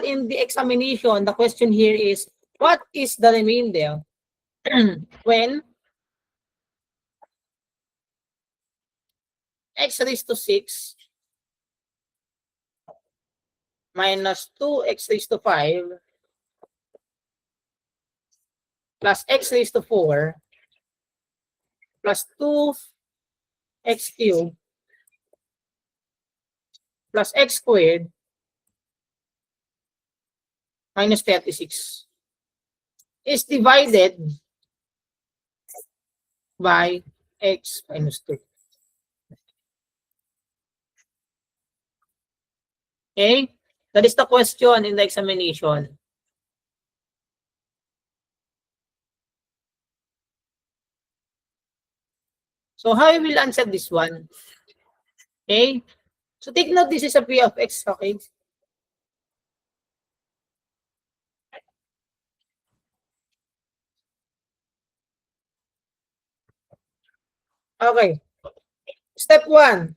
example, in the examination, the question here is, what is the remainder when x raised to 6 minus 2x raised to 5 plus x raised to 4 plus 2x cubed plus x squared minus 36 is divided by x minus 2. Okay? That is the question in the examination. So how we will answer this one? Okay? So take note, this is a p of x, okay? Okay. Step 1.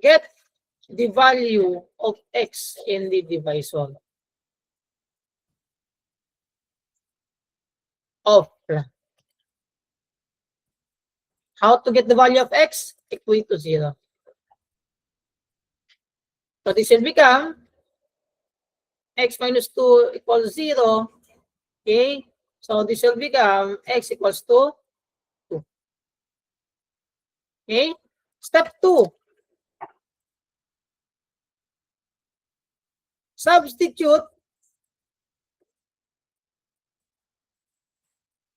Get the value of x in the divisor of. How to get the value of x? Equate to 0. So this will become x minus 2 equals 0. Okay? So this will become x equals to 2. Okay? Step 2. Substitute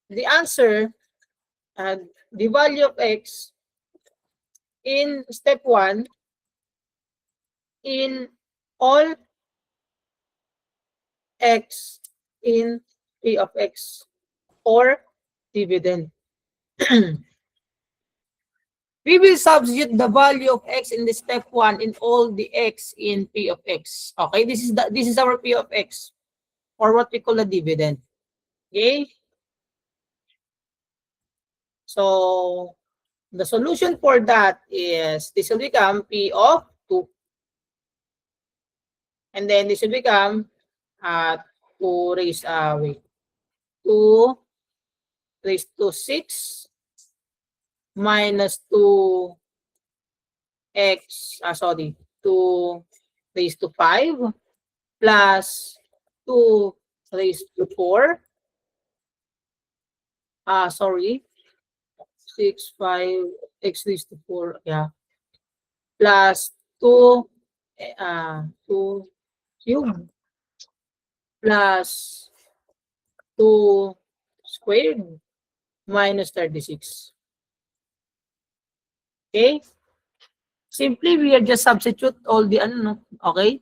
the answer and the value of x in step 1 in all x in p of x or dividend. We will substitute the value of x in the step 1 in all the x in p of x. Okay, this is our p of x, or what we call a dividend. Okay? So the solution for that is this will become p of 2. And then this will become 2 raised 2 raised to 6 minus 2 x, 2 raised to 5 plus 2 raised to 4. 6, 5, x raised to 4, yeah. Plus 2 cubed plus 2 squared minus 36. Okay? Simply, we are just substitute all the okay?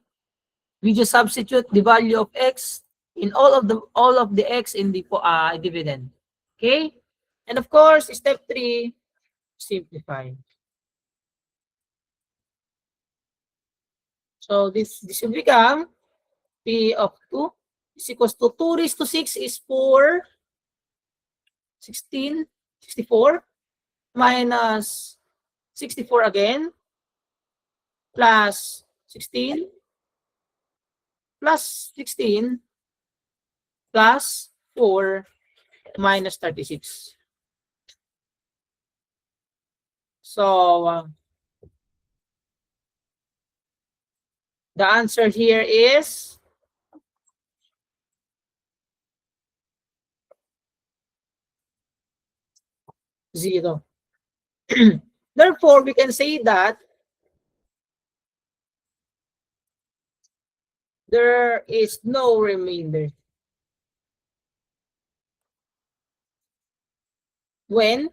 We just substitute the value of x in all of the x in the dividend. Okay? And of course, step 3, simplify. So this will become p of 2 is equals to 2 raised to 6 is 4, 16, 64 minus 64 again plus 16 plus 16 plus 4 minus 36. So the answer here is 0. Therefore, we can say that there is no remainder when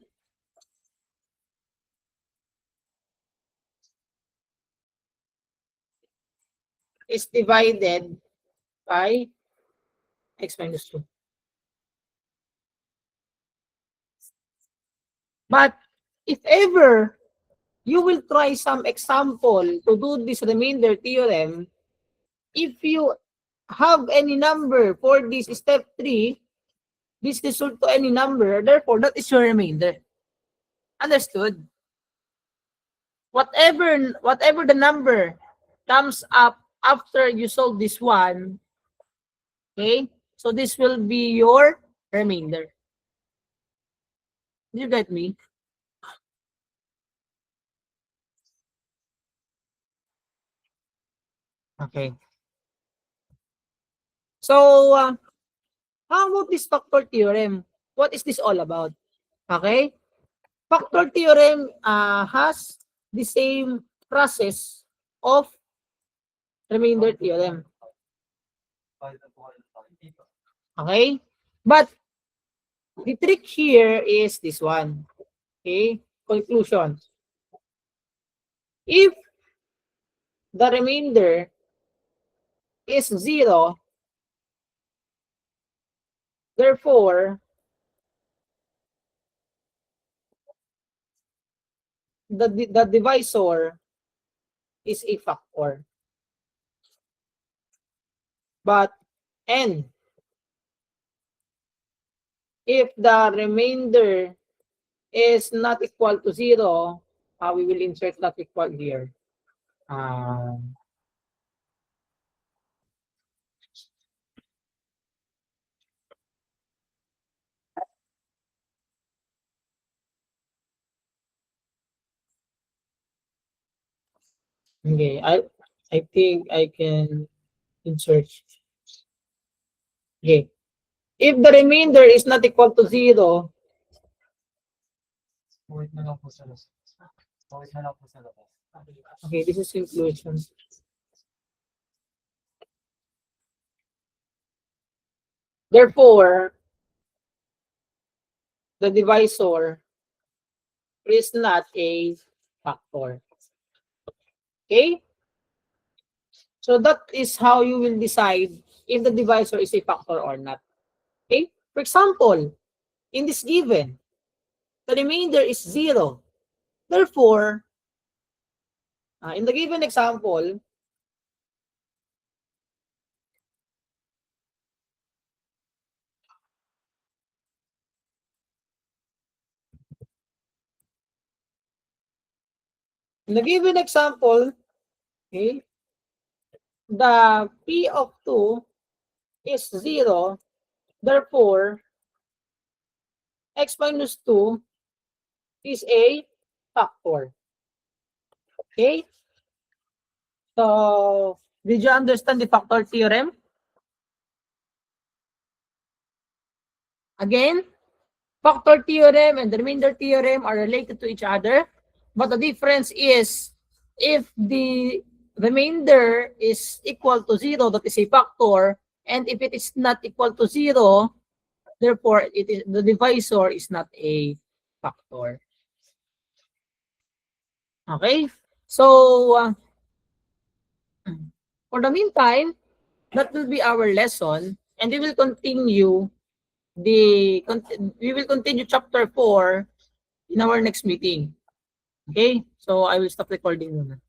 is divided by x minus 2. But if ever you will try some example to do this remainder theorem, if you have any number for this step 3, this result to any number, therefore that is your remainder. Understood? Whatever the number comes up after you solve this one, okay? So this will be your remainder. Did you get me? Okay. So, how about this factor theorem? What is this all about? Okay? Factor theorem has the same process of remainder theorem. Okay? But the trick here is this one. Okay? Conclusion. If the remainder is 0, therefore, the divisor is a factor. But n, if the remainder is not equal to 0, we will insert not equal here. Okay, I think I can insert. Okay. If the remainder is not equal to 0, okay, this is inclusion. Therefore, the divisor is not a factor. Okay? So that is how you will decide if the divisor is a factor or not. Okay? For example, in this given, the remainder is 0. Therefore, in the given example, okay, the P of 2 is 0. Therefore, x minus 2 is a factor. Okay? So, did you understand the factor theorem? Again, factor theorem and the remainder theorem are related to each other, but the difference is if the remainder is equal to 0, that is a factor, and if it is not equal to 0, therefore it is the divisor is not a factor. Okay? So, for the meantime, that will be our lesson, and we will continue chapter 4 in our next meeting. Okay? So I will stop recording muna.